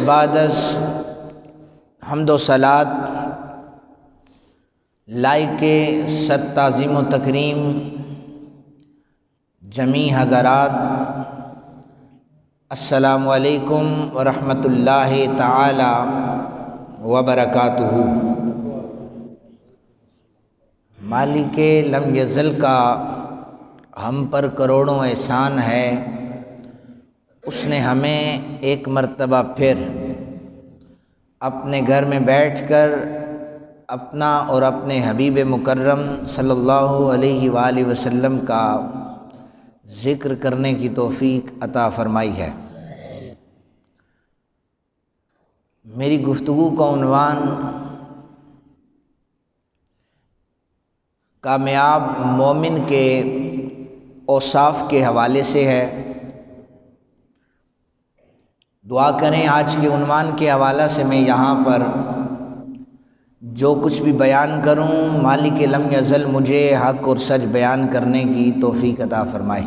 بعد از حمد و صلات لائق صد تعظیم و تکریم جمیع حضرات، السلام علیکم ورحمۃ اللہ تعالی وبرکاتہ۔ مالک لم یزل کا ہم پر کروڑوں احسان ہے، اس نے ہمیں ایک مرتبہ پھر اپنے گھر میں بیٹھ کر اپنا اور اپنے حبیب مکرم صلی اللہ علیہ وآلہ وسلم کا ذکر کرنے کی توفیق عطا فرمائی ہے۔ میری گفتگو کا عنوان کامیاب مومن کے اوصاف کے حوالے سے ہے۔ دعا کریں آج کے عنوان کے حوالے سے میں یہاں پر جو کچھ بھی بیان کروں مالک لم یزل مجھے حق اور سچ بیان کرنے کی توفیق عطا فرمائے،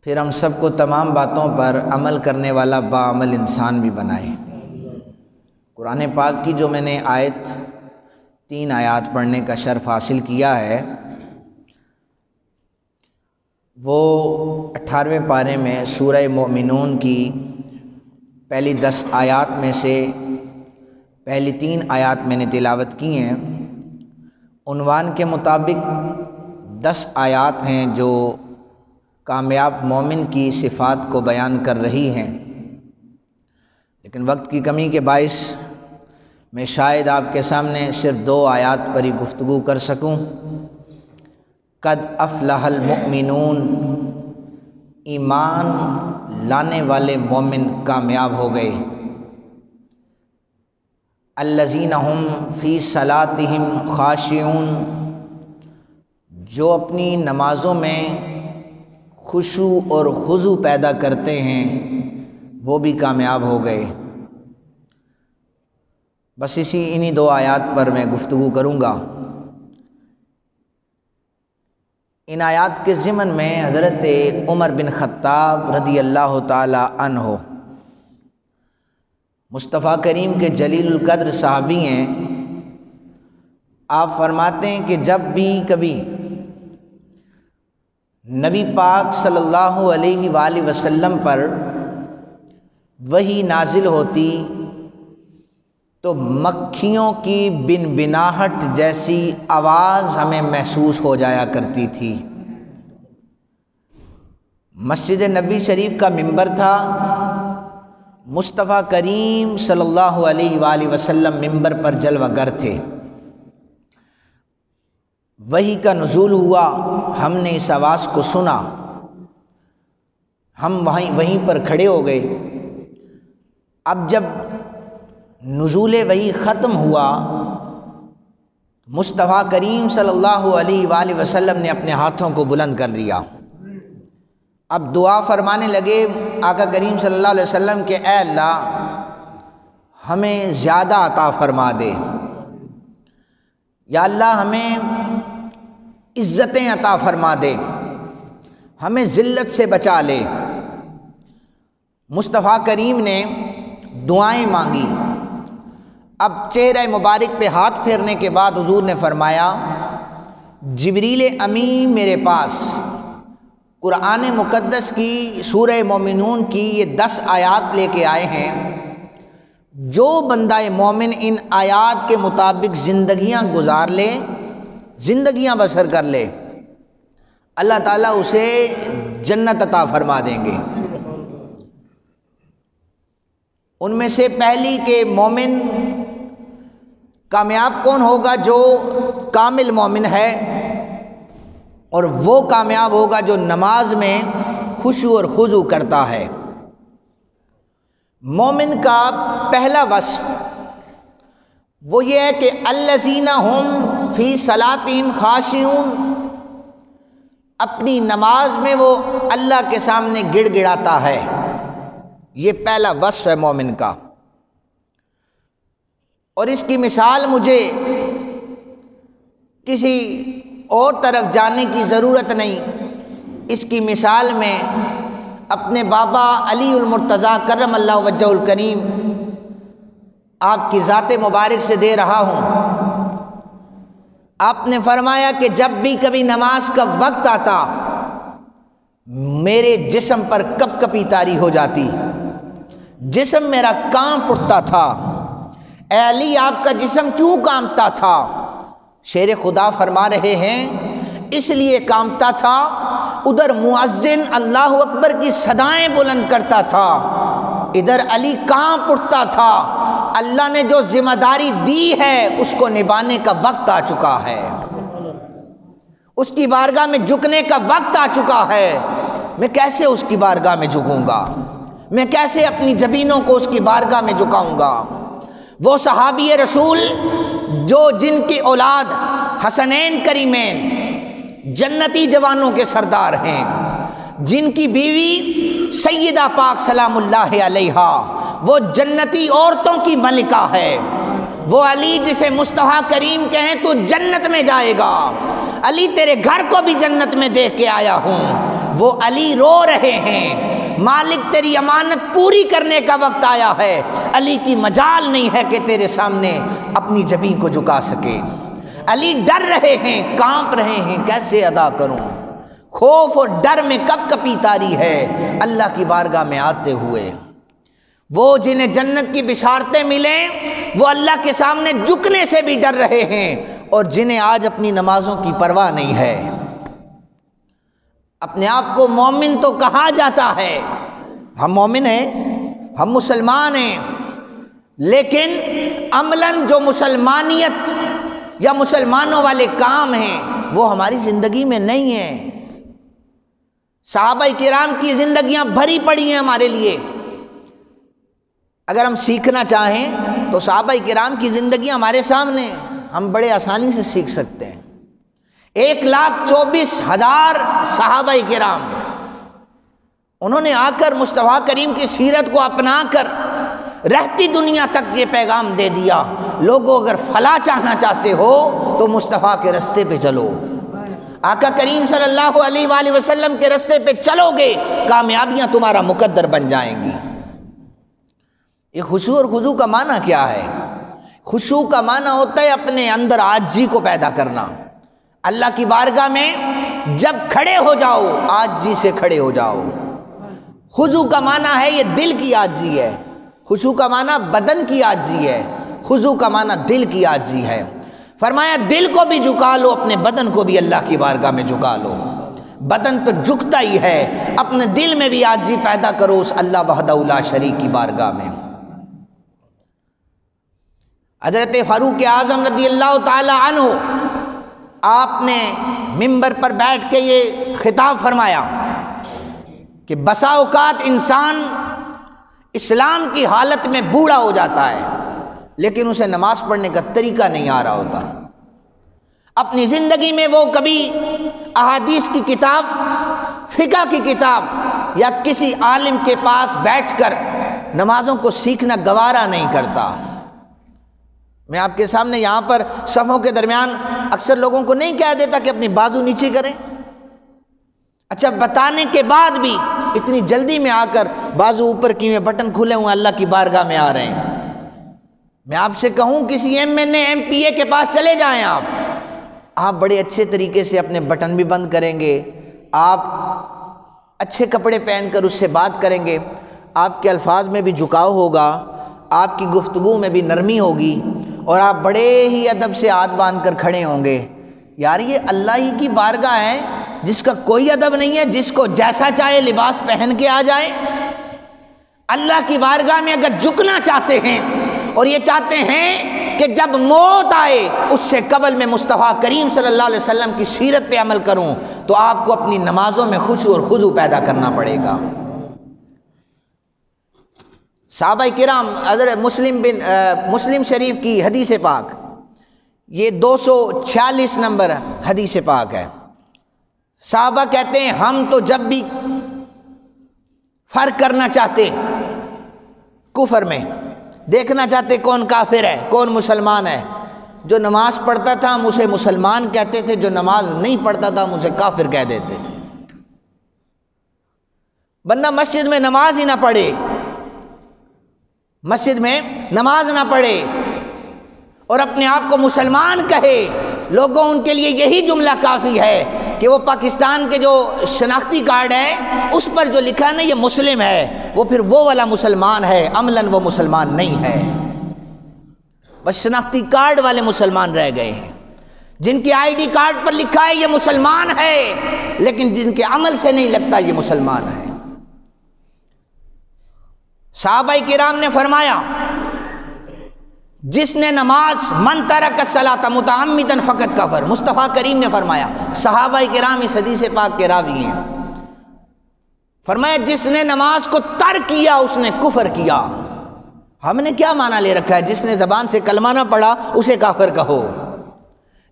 پھر ہم سب کو تمام باتوں پر عمل کرنے والا باعمل انسان بھی بنائے۔ قرآن پاک کی جو میں نے تین آیات پڑھنے کا شرف حاصل کیا ہے، وہ 18ویں پارے میں سورہ مومنون کی پہلی 10 آیات میں سے پہلی 3 آیات میں نے تلاوت کی ہیں۔ عنوان کے مطابق 10 آیات ہیں جو کامیاب مومن کی صفات کو بیان کر رہی ہیں، لیکن وقت کی کمی کے باعث میں شاید آپ کے سامنے صرف 2 آیات پر ہی گفتگو کر سکوں۔ قد افلح المؤمنون، ایمان لانے والے مومن کامیاب ہو گئے۔ الذین هم فی صلاتہم خاشعون، جو اپنی نمازوں میں خشوع اور خضوع پیدا کرتے ہیں وہ بھی کامیاب ہو گئے۔ بس انہی 2 آیات پر میں گفتگو کروں گا۔ ان آیات کے ضمن میں حضرت عمر بن خطاب رضی اللہ تعالی عنہ مصطفیٰ کریم کے جلیل القدر صحابی ہیں۔ آپ فرماتے ہیں کہ جب بھی کبھی نبی پاک صلی اللہ علیہ وآلہ وسلم پر وحی نازل ہوتی تو مکھیوں کی بنبناہٹ جیسی آواز ہمیں محسوس ہو جایا کرتی تھی۔ مسجد نبوی شریف کا منبر تھا، مصطفیٰ کریم صلی اللہ علیہ وآلہ وسلم منبر پر جلوہ گر تھے۔ وحی کا نزول ہوا، ہم نے اس آواز کو سنا، ہم وہیں پر کھڑے ہو گئے۔ اب جب نزول وحی ختم ہوا، مصطفیٰ کریم صلی اللہ علیہ وآلہ وسلم نے اپنے ہاتھوں کو بلند کر لیا۔ اب دعا فرمانے لگے آقا کریم صلی اللہ علیہ وسلم کہ اے اللہ ہمیں زیادہ عطا فرما دے، یا اللہ ہمیں عزتیں عطا فرما دے، ہمیں ذلت سے بچا لے۔ مصطفیٰ کریم نے دعائیں مانگی۔ اب چہرہ مبارک پہ ہاتھ پھیرنے کے بعد حضور نے فرمایا جبریل امی میرے پاس قرآن مقدس کی سورہ مومنون کی یہ 10 آیات لے کے آئے ہیں، جو بندہ مومن ان آیات کے مطابق زندگیاں گزار لے، زندگیاں بسر کر لے، اللہ تعالیٰ اسے جنت عطا فرما دیں گے۔ ان میں سے پہلی کہ مومن کامیاب کون ہوگا؟ جو کامل مومن ہے، اور وہ کامیاب ہوگا جو نماز میں خشوع اور خضوع کرتا ہے۔ مومن کا پہلا وصف وہ یہ ہے کہ الذین ہم فی صلاتہم خاشعون، اپنی نماز میں وہ اللہ کے سامنے گڑ گڑاتا ہے۔ یہ پہلا وصف ہے مومن کا، اور اس کی مثال مجھے کسی اور طرف جانے کی ضرورت نہیں۔ اس کی مثال میں اپنے بابا علی المرتضیٰ کرم اللہ وجہ الکریم آپ کی ذات مبارک سے دے رہا ہوں۔ آپ نے فرمایا کہ جب بھی کبھی نماز کا وقت آتا میرے جسم پر کپ کپی طاری ہو جاتی، جسم میرا کانپ اٹھتا تھا۔ اے علی آپ کا جسم کیوں کانپتا تھا؟ شیر خدا فرما رہے ہیں اس لیے کانپتا تھا، ادھر مؤذن اللہ اکبر کی صدائیں بلند کرتا تھا، ادھر علی کانپ اٹھتا تھا۔ اللہ نے جو ذمہ داری دی ہے اس کو نبھانے کا وقت آ چکا ہے، اس کی بارگاہ میں جھکنے کا وقت آ چکا ہے۔ میں کیسے اس کی بارگاہ میں جھکوں گا؟ میں کیسے اپنی جبینوں کو اس کی بارگاہ میں جھکاؤں گا؟ وہ صحابی رسول جن کی اولاد حسنین کریمین جنتی جوانوں کے سردار ہیں، جن کی بیوی سیدہ پاک سلام اللہ علیہا وہ جنتی عورتوں کی ملکہ ہے، وہ علی جسے مصطفیٰ کریم کہیں تو جنت میں جائے گا، علی تیرے گھر کو بھی جنت میں دیکھ کے آیا ہوں، وہ علی رو رہے ہیں، مالک تیری امانت پوری کرنے کا وقت آیا ہے، علی کی مجال نہیں ہے کہ تیرے سامنے اپنی جبین کو جھکا سکے۔ علی ڈر رہے ہیں، کانپ رہے ہیں، کیسے ادا کروں؟ خوف اور ڈر میں کپ کپی طاری ہے اللہ کی بارگاہ میں آتے ہوئے۔ وہ جنہیں جنت کی بشارتیں ملیں وہ اللہ کے سامنے جھکنے سے بھی ڈر رہے ہیں، اور جنہیں آج اپنی نمازوں کی پرواہ نہیں ہے۔ اپنے آپ کو مومن تو کہا جاتا ہے، ہم مومن ہیں، ہم مسلمان ہیں، لیکن عملاً جو مسلمانیت یا مسلمانوں والے کام ہیں وہ ہماری زندگی میں نہیں ہیں۔ صحابہ کرام کی زندگیاں بھری پڑی ہیں ہمارے لیے، اگر ہم سیکھنا چاہیں تو صحابہ کرام کی زندگیاں ہمارے سامنے، ہم بڑے آسانی سے سیکھ سکتے ہیں۔ 1,24,000 صحابہ کرام انہوں نے آ کر مصطفیٰ کریم کی سیرت کو اپنا کر رہتی دنیا تک یہ پیغام دے دیا، لوگوں اگر فلاح چاہنا چاہتے ہو تو مصطفیٰ کے رستے پہ چلو، آقا کریم صلی اللہ علیہ وآلہ وسلم کے رستے پہ چلو گے کامیابیاں تمہارا مقدر بن جائیں گی۔ یہ خشوع اور خضوع کا معنی کیا ہے؟ خشوع کا معنی ہوتا ہے اپنے اندر عاجزی کو پیدا کرنا، اللہ کی بارگاہ میں جب کھڑے ہو جاؤ عاجزی سے کھڑے ہو جاؤ۔ خضوع کا معنی ہے یہ دل کی عاجزی ہے، خشوع کا معنی بدن کی عاجزی ہے، خضوع کا معنی دل کی عاجزی ہے۔ فرمایا دل کو بھی جھکا لو، اپنے بدن کو بھی اللہ کی بارگاہ میں جھکا لو۔ بدن تو جھکتا ہی ہے، اپنے دل میں بھی عاجزی پیدا کرو اس اللہ وحدہ لا شریک کی بارگاہ میں۔ حضرت فاروق اعظم رضی اللہ تعالی عنہ آپ نے منبر پر بیٹھ کے یہ خطاب فرمایا کہ بسا اوقات انسان اسلام کی حالت میں بوڑھا ہو جاتا ہے لیکن اسے نماز پڑھنے کا طریقہ نہیں آ رہا ہوتا۔ اپنی زندگی میں وہ کبھی احادیث کی کتاب، فقہ کی کتاب یا کسی عالم کے پاس بیٹھ کر نمازوں کو سیکھنا گوارا نہیں کرتا۔ میں آپ کے سامنے یہاں پر صفوں کے درمیان اکثر لوگوں کو نہیں کہہ دیتا کہ اپنی بازو نیچے کریں، اچھا بتانے کے بعد بھی اتنی جلدی میں آ کر بازو اوپر کیے بٹن کھلے ہوئے اللہ کی بارگاہ میں آ رہے ہیں۔ میں آپ سے کہوں کسی MNA MPA کے پاس چلے جائیں، آپ بڑے اچھے طریقے سے اپنے بٹن بھی بند کریں گے، آپ اچھے کپڑے پہن کر اس سے بات کریں گے، آپ کے الفاظ میں بھی جھکاؤ ہوگا، آپ کی گفتگو میں بھی نرمی ہوگی، اور آپ بڑے ہی ادب سے ہاتھ باندھ کر کھڑے ہوں گے۔ یار یہ اللہ ہی کی بارگاہ ہے جس کا کوئی ادب نہیں ہے، جس کو جیسا چاہے لباس پہن کے آ جائے۔ اللہ کی بارگاہ میں اگر جھکنا چاہتے ہیں اور یہ چاہتے ہیں کہ جب موت آئے اس سے قبل میں مصطفیٰ کریم صلی اللہ علیہ وسلم کی سیرت پہ عمل کروں، تو آپ کو اپنی نمازوں میں خشوع اور خضوع پیدا کرنا پڑے گا۔ صحابہ کرام، حضرت مسلم شریف کی حدیث پاک، یہ 246 نمبر حدیث پاک ہے۔ صحابہ کہتے ہیں ہم تو جب بھی فرق کرنا چاہتے کفر میں، دیکھنا چاہتے کون کافر ہے کون مسلمان ہے، جو نماز پڑھتا تھا ہم اسے مسلمان کہتے تھے، جو نماز نہیں پڑھتا تھا ہم اسے کافر کہہ دیتے تھے۔ بندہ مسجد میں نماز ہی نہ پڑھے، مسجد میں نماز نہ پڑھے اور اپنے آپ کو مسلمان کہے، لوگوں ان کے لیے یہی جملہ کافی ہے کہ وہ پاکستان کے جو شناختی کارڈ ہے اس پر جو لکھا ہے نا یہ مسلم ہے، وہ پھر وہ والا مسلمان ہے، عملاً وہ مسلمان نہیں ہے، بس شناختی کارڈ والے مسلمان رہ گئے ہیں، جن کے آئی ڈی کارڈ پر لکھا ہے یہ مسلمان ہے، لیکن جن کے عمل سے نہیں لگتا یہ مسلمان ہے۔ صحابہ کرام نے فرمایا جس نے نماز من ترک الصلاۃ متعمدا فقط کفر، مصطفیٰ کریم نے فرمایا، صحابہ کرام اس حدیث پاک کے راوی ہیں، فرمایا جس نے نماز کو ترک کیا اس نے کفر کیا۔ ہم نے کیا معنی لے رکھا ہے جس نے زبان سے کلمہ نہ پڑھا اسے کافر کہو؟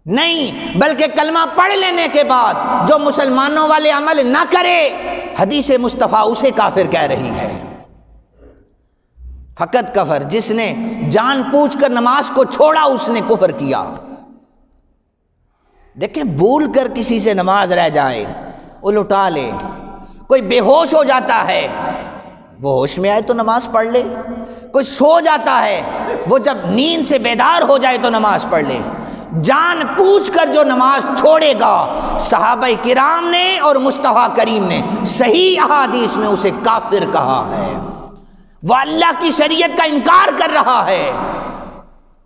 نہیں، بلکہ کلمہ پڑھ لینے کے بعد جو مسلمانوں والے عمل نہ کرے حدیث مصطفیٰ اسے کافر کہہ رہی ہے۔ فقط کفر، جس نے جان پوچھ کر نماز کو چھوڑا اس نے کفر کیا۔ دیکھیں بھول کر کسی سے نماز رہ جائے وہ لٹا لے، کوئی بے ہوش ہو جاتا ہے وہ ہوش میں آئے تو نماز پڑھ لے، کوئی سو جاتا ہے وہ جب نیند سے بیدار ہو جائے تو نماز پڑھ لے، جان پوچھ کر جو نماز چھوڑے گا صحابہ کرام نے اور مصطفیٰ کریم نے صحیح احادیث میں اسے کافر کہا ہے، وہ اللہ کی شریعت کا انکار کر رہا ہے،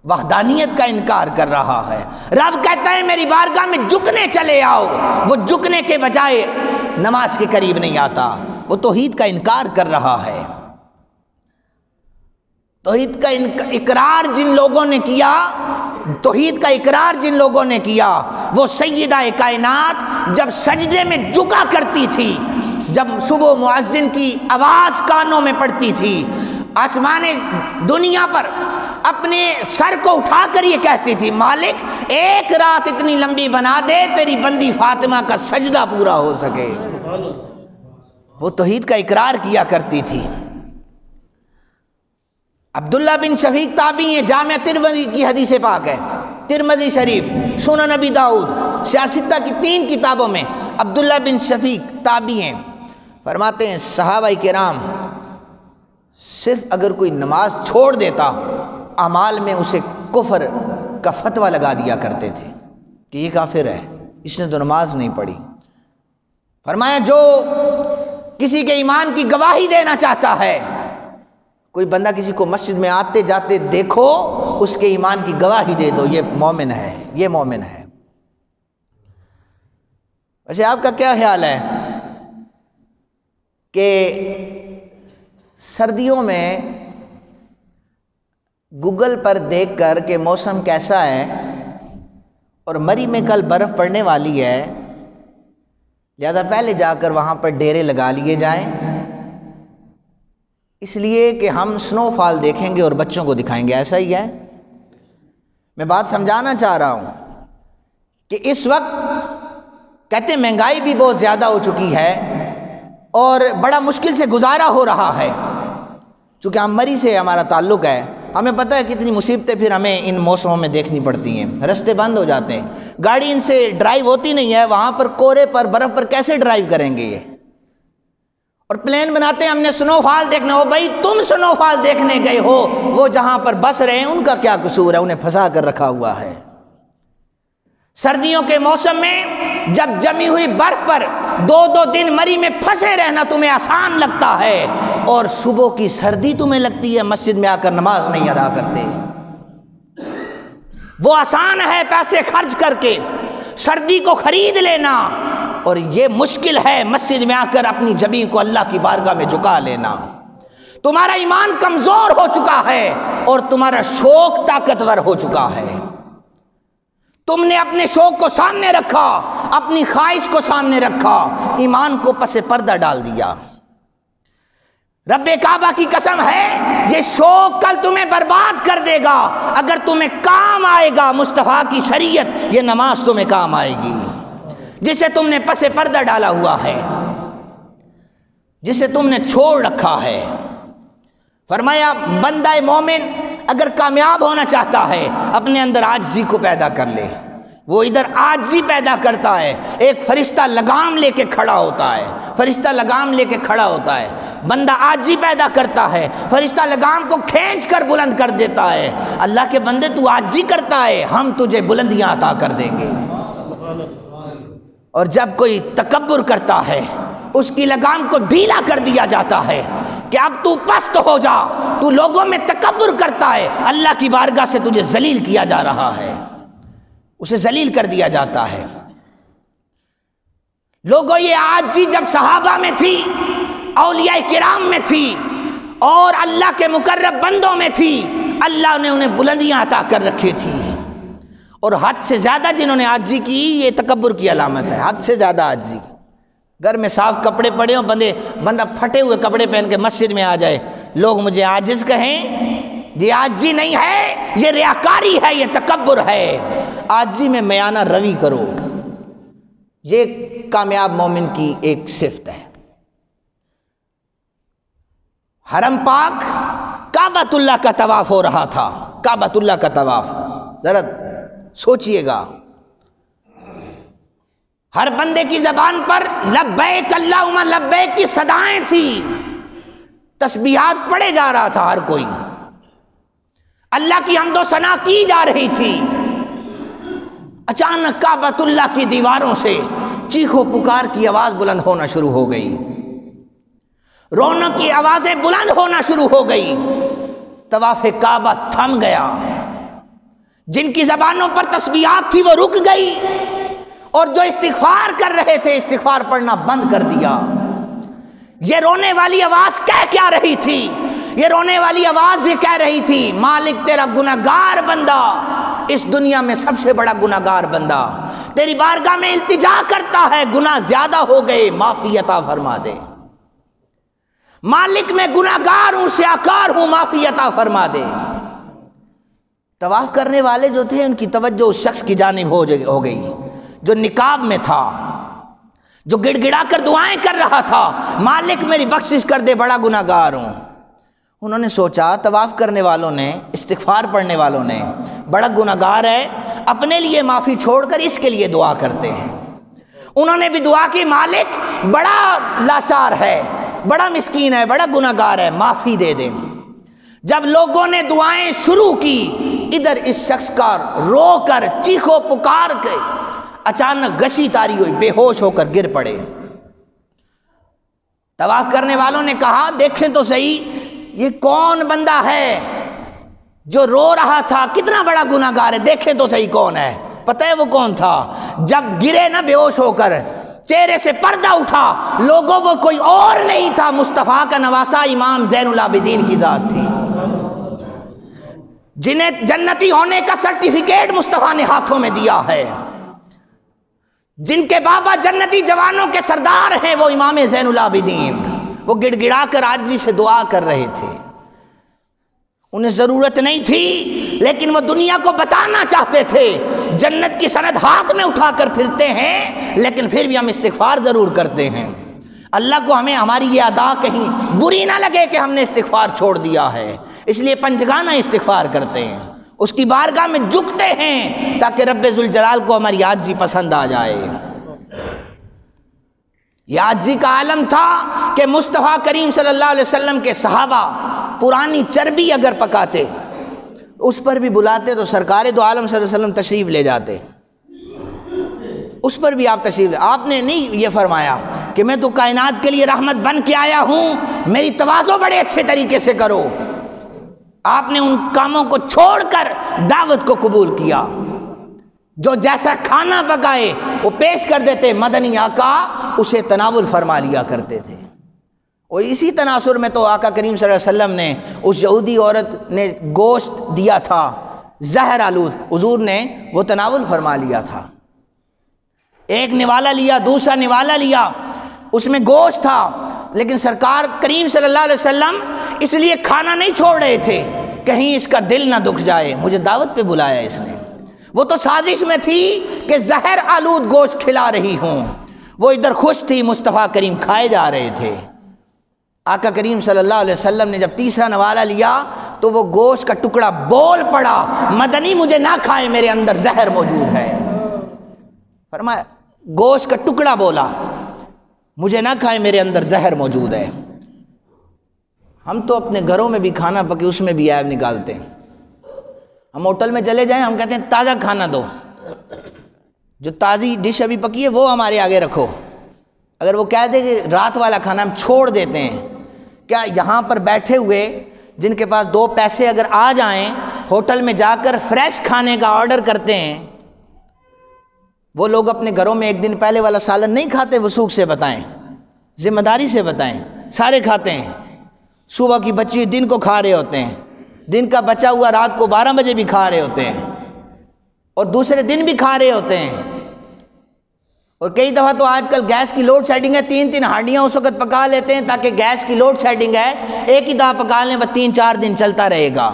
وحدانیت کا انکار کر رہا ہے۔ رب کہتا ہے میری بارگاہ میں جھکنے چلے آؤ، وہ جھکنے کے بجائے نماز کے قریب نہیں آتا، وہ توحید کا انکار کر رہا ہے۔ توحید کا اقرار جن لوگوں نے کیا، توحید کا اقرار جن لوگوں نے کیا، وہ سیدہ کائنات جب سجدے میں جھکا کرتی تھی، جب صبح مؤذن کی آواز کانوں میں پڑتی تھی، آسمان دنیا پر اپنے سر کو اٹھا کر یہ کہتی تھی مالک ایک رات اتنی لمبی بنا دے تیری بندی فاطمہ کا سجدہ پورا ہو سکے، وہ توحید کا اقرار کیا کرتی تھی۔ عبداللہ بن شفیق تابعی ہیں، جامع ترمذی کی حدیث پاک ہے، ترمذی شریف، سنن نبی داؤد، سیاستہ کی 3 کتابوں میں عبداللہ بن شفیق تابعی ہیں، فرماتے ہیں صحابہ کرام صرف اگر کوئی نماز چھوڑ دیتا اعمال میں اسے کفر کا فتویٰ لگا دیا کرتے تھے کہ یہ کافر ہے، اس نے تو نماز نہیں پڑھی۔ فرمایا جو کسی کے ایمان کی گواہی دینا چاہتا ہے، کوئی بندہ کسی کو مسجد میں آتے جاتے دیکھو اس کے ایمان کی گواہی دے دو، یہ مومن ہے، یہ مومن ہے۔ ویسے آپ کا کیا خیال ہے کہ سردیوں میں گوگل پر دیکھ کر کہ موسم کیسا ہے اور مری میں کل برف پڑنے والی ہے، لہذا پہلے جا کر وہاں پر ڈیرے لگا لیے جائیں، اس لیے کہ ہم سنو فال دیکھیں گے اور بچوں کو دکھائیں گے، ایسا ہی ہے؟ میں بات سمجھانا چاہ رہا ہوں کہ اس وقت کہتے ہیں مہنگائی بھی بہت زیادہ ہو چکی ہے اور بڑا مشکل سے گزارا ہو رہا ہے، چونکہ ہم مری سے ہمارا تعلق ہے، ہمیں پتہ ہے کتنی مصیبتیں پھر ہمیں ان موسموں میں دیکھنی پڑتی ہیں، رستے بند ہو جاتے ہیں، گاڑی ان سے ڈرائیو ہوتی نہیں ہے، وہاں پر کورے پر برف پر کیسے ڈرائیو کریں گے یہ؟ اور پلان بناتے ہیں ہم نے سنو فال دیکھنا ہو، بھائی تم سنو فال دیکھنے گئے ہو، وہ جہاں پر بس رہے ہیں ان کا کیا قصور ہے، انہیں پھنسا کر رکھا ہوا ہے۔ سردیوں کے موسم میں جب جمی ہوئی برف پر 2 دن مری میں پھنسے رہنا تمہیں آسان لگتا ہے اور صبح کی سردی تمہیں لگتی ہے، مسجد میں آ کر نماز نہیں ادا کرتے، وہ آسان ہے پیسے خرچ کر کے سردی کو خرید لینا، اور یہ مشکل ہے مسجد میں آ کر اپنی جبین کو اللہ کی بارگاہ میں جھکا لینا۔ تمہارا ایمان کمزور ہو چکا ہے اور تمہارا شوق طاقتور ہو چکا ہے، تم نے اپنے شوق کو سامنے رکھا، اپنی خواہش کو سامنے رکھا، ایمان کو پس پردہ ڈال دیا۔ رب کعبہ کی قسم ہے یہ شوق کل تمہیں برباد کر دے گا، اگر تمہیں کام آئے گا مصطفیٰ کی شریعت، یہ نماز تمہیں کام آئے گی جسے تم نے پس پردہ ڈالا ہوا ہے، جسے تم نے چھوڑ رکھا ہے۔ فرمایا بندہ مومن اگر کامیاب ہونا چاہتا ہے اپنے اندر عاجزی کو پیدا کر لے، وہ ادھر عاجزی پیدا کرتا ہے، ایک فرشتہ لگام لے کے کھڑا ہوتا ہے، فرشتہ لگام لے کے کھڑا ہوتا ہے، بندہ عاجزی پیدا کرتا ہے، فرشتہ لگام کو کھینچ کر بلند کر دیتا ہے۔ اللہ کے بندے تو عاجزی کرتا ہے، ہم تجھے بلندیاں عطا کر دیں گے۔ اور جب کوئی تکبر کرتا ہے اس کی لگام کو ڈھیلا کر دیا جاتا ہے کہ اب تو پست ہو جا، تو لوگوں میں تکبر کرتا ہے، اللہ کی بارگاہ سے تجھے ذلیل کیا جا رہا ہے، اسے ذلیل کر دیا جاتا ہے۔ لوگوں یہ عاجزی جب صحابہ میں تھی، اولیاء کرام میں تھی اور اللہ کے مقرب بندوں میں تھی، اللہ نے انہیں بلندیاں عطا کر رکھی تھی۔ اور حد سے زیادہ جنہوں نے عاجزی کی، یہ تکبر کی علامت ہے، حد سے زیادہ عاجزی۔ گھر میں صاف کپڑے پڑے ہوں، بندہ پھٹے ہوئے کپڑے پہن کے مسجد میں آ جائے، لوگ مجھے عاجز کہیں، یہ عاجزی نہیں ہے، یہ ریاکاری ہے، یہ تکبر ہے۔ عاجزی میں میانہ روی کرو، یہ کامیاب مومن کی ایک صفت ہے۔ حرم پاک کعبۃ اللہ کا طواف ہو رہا تھا، کعبۃ اللہ کا طواف، ذرا سوچئے گا، ہر بندے کی زبان پر لبیک اللہم لبیک کی صدائیں تھی، تسبیحات پڑھے جا رہا تھا ہر کوئی، اللہ کی حمد و ثنا کی جا رہی تھی۔ اچانک کعبۃ اللہ کی دیواروں سے چیخ و پکار کی آواز بلند ہونا شروع ہو گئی، رونے کی آوازیں بلند ہونا شروع ہو گئی، طواف کعبہ تھم گیا، جن کی زبانوں پر تسبیحات تھی وہ رک گئی، اور جو استغفار کر رہے تھے استغفار پڑھنا بند کر دیا۔ یہ رونے والی آواز کہہ کیا رہی تھی؟ یہ رونے والی آواز یہ کہہ رہی تھی، مالک تیرا گناہگار بندہ، اس دنیا میں سب سے بڑا گناہگار بندہ تیری بارگاہ میں التجا کرتا ہے، گناہ زیادہ ہو گئے، معافی عطا فرما دے۔ مالک میں گناہگار ہوں، سیاکار ہوں، معافی عطا فرما دے۔ طواف کرنے والے جو تھے ان کی توجہ اس شخص کی جانب ہو گئی جو نقاب میں تھا، جو گڑ گڑا کر دعائیں کر رہا تھا، مالک میری بخشش کر دے، بڑا گناہگار ہوں۔ انہوں نے سوچا، طواف کرنے والوں نے، استغفار پڑھنے والوں نے، بڑا گناہگار ہے، اپنے لیے معافی چھوڑ کر اس کے لیے دعا کرتے ہیں۔ انہوں نے بھی دعا کی، مالک بڑا لاچار ہے، بڑا مسکین ہے، بڑا گناہگار ہے، معافی دے دیں۔ جب لوگوں نے دعائیں شروع کی، ادھر اس شخص کا رو کر چیخو پکار کے اچانک غشی طاری ہوئی، بے ہوش ہو کر گر پڑے۔ طواف کرنے والوں نے کہا، دیکھیں تو صحیح یہ کون بندہ ہے جو رو رہا تھا، کتنا بڑا گناہگار ہے، دیکھیں تو صحیح کون ہے۔ پتہ ہے وہ کون تھا؟ جب گرے نا بے ہوش ہو کر، چہرے سے پردہ اٹھا، لوگوں وہ کوئی اور نہیں تھا، مصطفیٰ کا نواسا امام زین العابدین کی ذات تھی، جنہیں جنتی ہونے کا سرٹیفکیٹ مصطفیٰ نے ہاتھوں میں دیا ہے، جن کے بابا جنتی جوانوں کے سردار ہیں، وہ امام زین العابدین۔ وہ گڑ گڑا کر عاجزی سے دعا کر رہے تھے، انہیں ضرورت نہیں تھی لیکن وہ دنیا کو بتانا چاہتے تھے، جنت کی سند ہاتھ میں اٹھا کر پھرتے ہیں لیکن پھر بھی ہم استغفار ضرور کرتے ہیں۔ اللہ کو ہمیں ہماری یہ ادا کہیں بری نہ لگے کہ ہم نے استغفار چھوڑ دیا ہے، اس لیے پنجگانہ استغفار کرتے ہیں، اس کی بارگاہ میں جھکتے ہیں تاکہ رب ذوالجلال کو ہماری عاجزی پسند آ جائے۔ یہ عاجزی کا عالم تھا کہ مصطفیٰ کریم صلی اللہ علیہ وسلم کے صحابہ پرانی چربی اگر پکاتے، اس پر بھی بلاتے تو سرکار دو عالم صلی اللہ علیہ وسلم تشریف لے جاتے، اس پر بھی آپ تشریف، آپ نے نہیں یہ فرمایا کہ میں تو کائنات کے لیے رحمت بن کے آیا ہوں، میری تواضع بڑے اچھے طریقے سے کرو۔ آپ نے ان کاموں کو چھوڑ کر دعوت کو قبول کیا، جو جیسا کھانا پکائے وہ پیش کر دیتے، مدنی آقا اسے تناول فرما لیا کرتے تھے۔ اور اسی تناصر میں تو آقا کریم صلی اللہ علیہ وسلم نے اس یہودی عورت نے گوشت دیا تھا زہر آلود، حضور نے وہ تناول فرما لیا تھا، ایک نوالا لیا، دوسرا نوالا لیا، اس میں گوشت تھا، لیکن سرکار کریم صلی اللہ علیہ وسلم اس لیے کھانا نہیں چھوڑ رہے تھے کہیں اس کا دل نہ دکھ جائے، مجھے دعوت پہ بلایا اس نے، وہ تو سازش میں تھی کہ زہر آلود گوشت کھلا رہی ہوں، وہ ادھر خوش تھی، مصطفیٰ کریم کھائے جا رہے تھے۔ آقا کریم صلی اللہ علیہ وسلم نے جب تیسرا نوالا لیا تو وہ گوشت کا ٹکڑا بول پڑا، مدنی مجھے نہ کھائے، میرے اندر زہر موجود ہے۔ فرمایا گوشت کا ٹکڑا بولا مجھے نہ کھائیں، میرے اندر زہر موجود ہے۔ ہم تو اپنے گھروں میں بھی کھانا پکے اس میں بھی عیب نکالتے ہیں۔ ہم ہوٹل میں چلے جائیں، ہم کہتے ہیں تازہ کھانا دو، جو تازی ڈش ابھی پکی ہے وہ ہمارے آگے رکھو۔ اگر وہ کہہ دے کہ رات والا کھانا، ہم چھوڑ دیتے ہیں۔ کیا یہاں پر بیٹھے ہوئے جن کے پاس 2 پیسے اگر آ جائیں، ہوٹل میں جا کر فریش کھانے کا آرڈر کرتے ہیں، وہ لوگ اپنے گھروں میں ایک دن پہلے والا سالن نہیں کھاتے؟ وثوق سے بتائیں، ذمہ داری سے بتائیں، سارے کھاتے ہیں۔ صبح کی بچی دن کو کھا رہے ہوتے ہیں، دن کا بچا ہوا رات کو 12 بجے بھی کھا رہے ہوتے ہیں، اور دوسرے دن بھی کھا رہے ہوتے ہیں۔ اور کئی دفعہ تو آج کل گیس کی لوڈ شیڈنگ ہے، 3 ہانڈیاں اس وقت پکا لیتے ہیں تاکہ گیس کی لوڈ شیڈنگ ہے، ایک ہی دفعہ پکا لیں، بس 3-4 دن چلتا رہے گا۔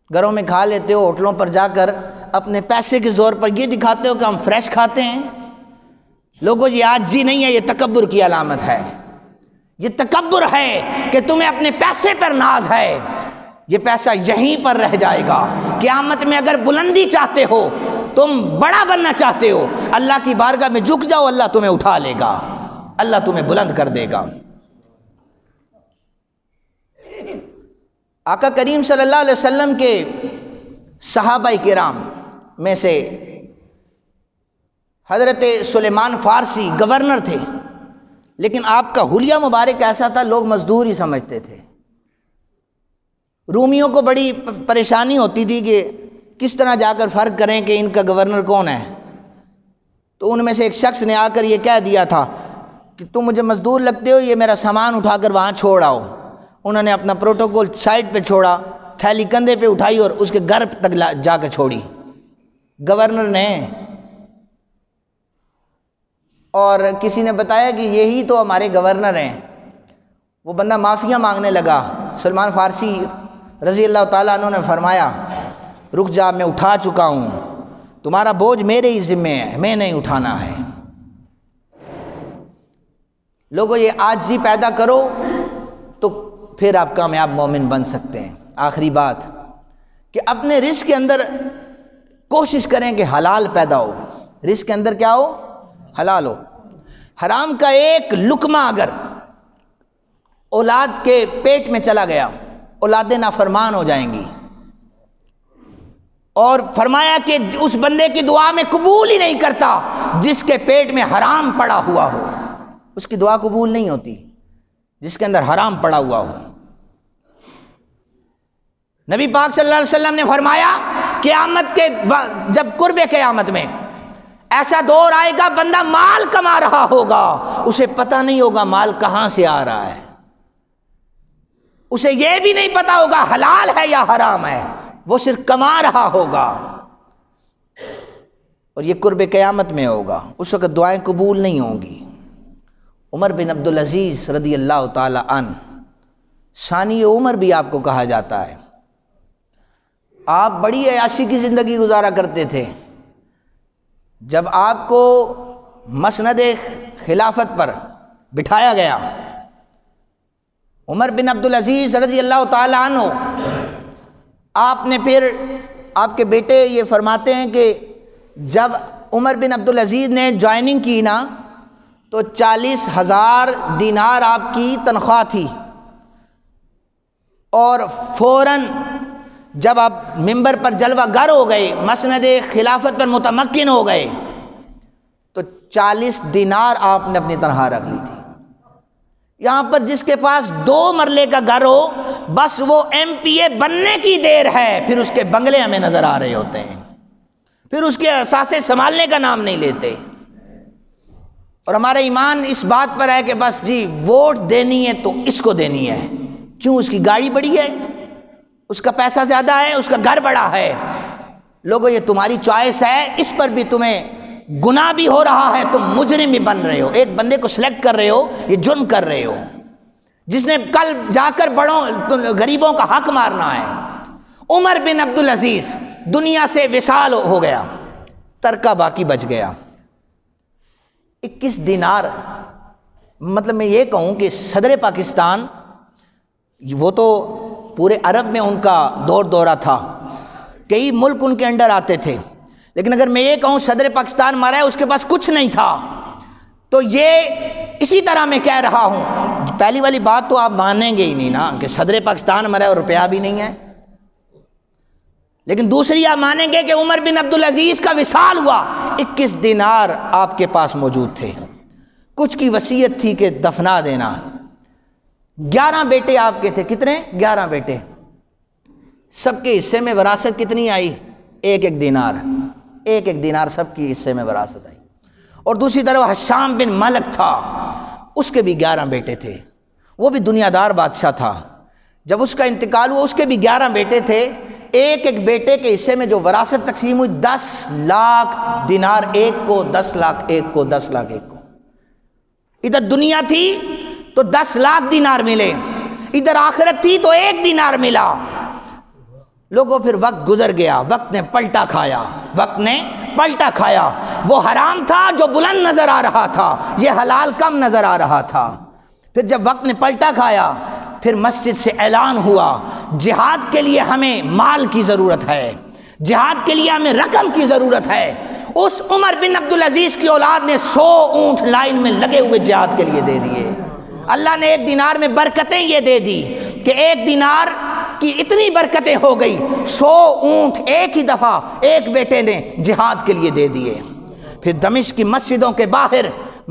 گھروں میں کھا لیتے ہو، ہوٹلوں پر جا کر اپنے پیسے کے زور پر یہ دکھاتے ہو کہ ہم فریش کھاتے ہیں۔ لوگوں یہ عاجزی نہیں ہے، یہ تکبر کی علامت ہے۔ یہ تکبر ہے کہ تمہیں اپنے پیسے پر ناز ہے۔ یہ پیسہ یہیں پر رہ جائے گا۔ قیامت میں اگر بلندی چاہتے ہو، تم بڑا بننا چاہتے ہو، اللہ کی بارگاہ میں جھک جاؤ، اللہ تمہیں اٹھا لے گا، اللہ تمہیں بلند کر دے گا۔ آقا کریم صلی اللہ علیہ وسلم کے صحابہ کرام میں سے حضرت سلیمان فارسی گورنر تھے، لیکن آپ کا حلیہ مبارک ایسا تھا، لوگ مزدور ہی سمجھتے تھے۔ رومیوں کو بڑی پریشانی ہوتی تھی کہ کس طرح جا کر فرق کریں کہ ان کا گورنر کون ہے۔ تو ان میں سے ایک شخص نے آ کر یہ کہہ دیا تھا کہ تم مجھے مزدور لگتے ہو، یہ میرا سامان اٹھا کر وہاں چھوڑ آؤ۔ انہوں نے اپنا پروٹوکول سائڈ پہ چھوڑا، تھیلی کندھے پہ اٹھائی اور اس کے گھر تک جا کے چھوڑی گورنر نے۔ اور کسی نے بتایا کہ یہی تو ہمارے گورنر ہیں۔ وہ بندہ معافیاں مانگنے لگا۔ سلمان فارسی رضی اللہ تعالیٰ عنہ نے فرمایا رک جا، میں اٹھا چکا ہوں، تمہارا بوجھ میرے ہی ذمہ ہے، میں نہیں اٹھانا ہے۔ لوگوں یہ عاجزی پیدا کرو تو پھر آپ کامیاب مومن بن سکتے ہیں۔ آخری بات کہ اپنے رزق کے اندر کوشش کریں کہ حلال پیدا ہو، رزق کے اندر کیا ہو؟ حلال ہو۔ حرام کا ایک لقمہ اگر اولاد کے پیٹ میں چلا گیا، اولادیں نافرمان ہو جائیں گی۔ اور فرمایا کہ اس بندے کی دعا میں قبول ہی نہیں کرتا جس کے پیٹ میں حرام پڑا ہوا ہو، اس کی دعا قبول نہیں ہوتی جس کے اندر حرام پڑا ہوا ہو۔ نبی پاک صلی اللہ علیہ وسلم نے فرمایا قیامت کے جب قرب قیامت میں ایسا دور آئے گا، بندہ مال کما رہا ہوگا، اسے پتہ نہیں ہوگا مال کہاں سے آ رہا ہے، اسے یہ بھی نہیں پتا ہوگا حلال ہے یا حرام ہے، وہ صرف کما رہا ہوگا۔ اور یہ قرب قیامت میں ہوگا، اس وقت دعائیں قبول نہیں ہوں گی۔ عمر بن عبدالعزیز رضی اللہ تعالی عنہ، ثانی عمر بھی آپ کو کہا جاتا ہے، آپ بڑی عیاشی کی زندگی گزارا کرتے تھے۔ جب آپ کو مسند خلافت پر بٹھایا گیا، عمر بن عبدالعزیز رضی اللہ تعالی عنہ، آپ نے پھر آپ کے بیٹے یہ فرماتے ہیں کہ جب عمر بن عبدالعزیز نے جوائننگ کی نا تو 40,000 دینار آپ کی تنخواہ تھی، اور فوراً جب آپ ممبر پر جلوہ گر ہو گئے، مسند خلافت پر متمکن ہو گئے، تو 40 دینار آپ نے اپنی تنخواہ رکھ لی تھی۔ یہاں پر جس کے پاس 2 مرلے کا گھر ہو، بس وہ MPA بننے کی دیر ہے، پھر اس کے بنگلے ہمیں نظر آ رہے ہوتے ہیں، پھر اس کے اثاثے سنبھالنے کا نام نہیں لیتے۔ اور ہمارا ایمان اس بات پر ہے کہ بس جی ووٹ دینی ہے تو اس کو دینی ہے، کیوں؟ اس کی گاڑی بڑی ہے، اس کا پیسہ زیادہ ہے، اس کا گھر بڑا ہے۔ لوگوں یہ تمہاری چوائس ہے، اس پر بھی تمہیں گناہ بھی ہو رہا ہے، تم مجرم بھی بن رہے ہو، ایک بندے کو سلیکٹ کر رہے ہو، یہ جرم کر رہے ہو، جس نے کل جا کر بڑوں غریبوں کا حق مارنا ہے۔ عمر بن عبدالعزیز دنیا سے وصال ہو گیا، ترکہ باقی بچ گیا 21 دینار۔ مطلب میں یہ کہوں کہ صدر پاکستان، وہ تو پورے عرب میں ان کا دور دورہ تھا، کئی ملک ان کے انڈر آتے تھے، لیکن اگر میں یہ کہوں صدر پاکستان مرا ہے اس کے پاس کچھ نہیں تھا، تو یہ اسی طرح میں کہہ رہا ہوں، پہلی والی بات تو آپ مانیں گے ہی نہیں نا کہ صدر پاکستان مرا ہے اور روپیہ بھی نہیں ہے، لیکن دوسری آپ مانیں گے کہ عمر بن عبدالعزیز کا وصال ہوا، 21 دینار آپ کے پاس موجود تھے، کچھ کی وصیت تھی کہ دفنا دینا، 11 بیٹے آپ کے تھے، کتنے؟ 11 بیٹے، سب کے حصے میں وراثت کتنی آئی؟ 1 دینار، 1 دینار سب کی حصے میں وراثت آئی۔ اور دوسری طرف حشام بن ملک تھا، اس کے بھی 11 بیٹے تھے، وہ بھی دنیا دار بادشاہ تھا، جب اس کا انتقال ہوا اس کے بھی 11 بیٹے تھے، ایک بیٹے کے حصے میں جو وراثت تقسیم ہوئی 10 لاکھ دینار ایک کو، 10 لاکھ ایک کو، 10 لاکھ ایک کو۔ ادھر دنیا تھی تو 10 لاکھ دینار ملے، ادھر آخرت تھی تو 1 دینار ملا۔ لوگوں پھر وقت گزر گیا، وقت نے پلٹا کھایا، وقت نے پلٹا کھایا، وہ حرام تھا جو بلند نظر آ رہا تھا، یہ حلال کم نظر آ رہا تھا۔ پھر جب وقت نے پلٹا کھایا، پھر مسجد سے اعلان ہوا جہاد کے لیے ہمیں مال کی ضرورت ہے، جہاد کے لیے ہمیں رقم کی ضرورت ہے۔ اس عمر بن عبدالعزیز کی اولاد نے 100 اونٹ لائن میں لگے ہوئے جہاد کے لیے دے دیے۔ اللہ نے 1 دینار میں برکتیں یہ دے دی کہ 1 دینار کی اتنی برکتیں ہو گئی، 100 اونٹ ایک ہی دفعہ ایک بیٹے نے جہاد کے لیے دے دیے۔ پھر دمشق کی مسجدوں کے باہر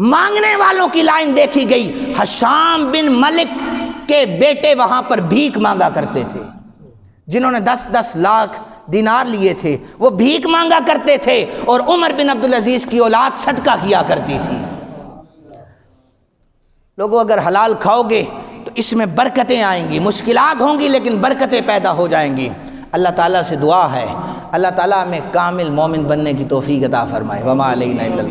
مانگنے والوں کی لائن دیکھی گئی، حشام بن ملک کے بیٹے وہاں پر بھیک مانگا کرتے تھے، جنہوں نے 10-10 لاکھ دینار لیے تھے وہ بھیک مانگا کرتے تھے، اور عمر بن عبدالعزیز کی اولاد صدقہ کیا کرتی تھی۔ لوگوں اگر حلال کھاؤ گے تو اس میں برکتیں آئیں گی، مشکلات ہوں گی لیکن برکتیں پیدا ہو جائیں گی۔ اللہ تعالیٰ سے دعا ہے اللہ تعالیٰ ہمیں کامل مومن بننے کی توفیق عطا فرمائے۔ وما علینا الا